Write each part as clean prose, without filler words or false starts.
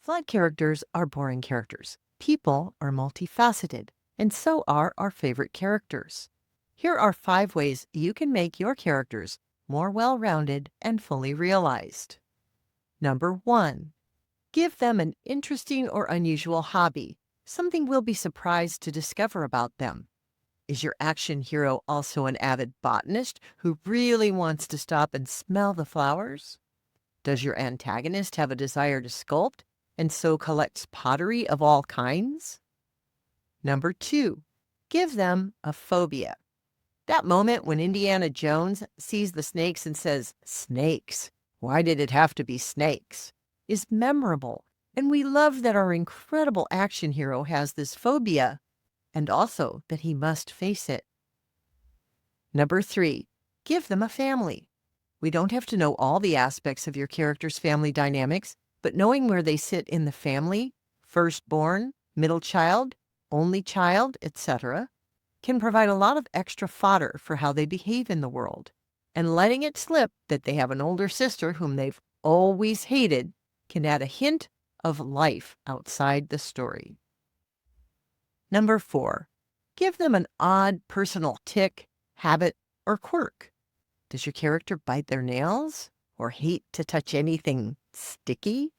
Flawed characters are boring characters. People are multifaceted, and so are our favorite characters. Here are 5 ways you can make your characters more well-rounded and fully realized. Number 1, give them an interesting or unusual hobby, something we'll be surprised to discover about them. Is your action hero also an avid botanist who really wants to stop and smell the flowers? Does your antagonist have a desire to sculpt and so collects pottery of all kinds? Number 2, give them a phobia. That moment when Indiana Jones sees the snakes and says, "Snakes, why did it have to be snakes?" is memorable. And we love that our incredible action hero has this phobia and also that he must face it. Number 3, give them a family. We don't have to know all the aspects of your character's family dynamics, but knowing where they sit in the family, firstborn, middle child, only child, etc., can provide a lot of extra fodder for how they behave in the world. And letting it slip that they have an older sister whom they've always hated can add a hint of life outside the story. Number 4, give them an odd personal tic, habit, or quirk. Does your character bite their nails or hate to touch anything sticky?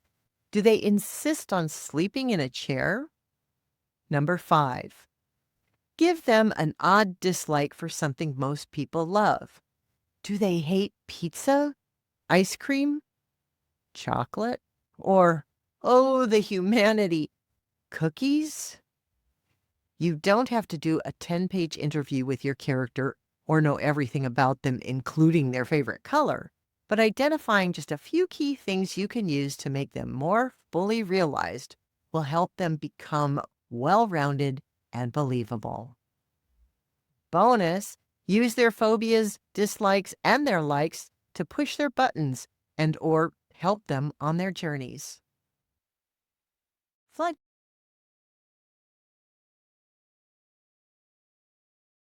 Do they insist on sleeping in a chair? Number 5, give them an odd dislike for something most people love. Do they hate pizza, ice cream, chocolate, or, oh, the humanity, cookies? You don't have to do a 10-page interview with your character or know everything about them, including their favorite color, but identifying just a few key things you can use to make them more fully realized will help them become well-rounded and believable. Bonus, use their phobias, dislikes, and their likes to push their buttons and or help them on their journeys. Flood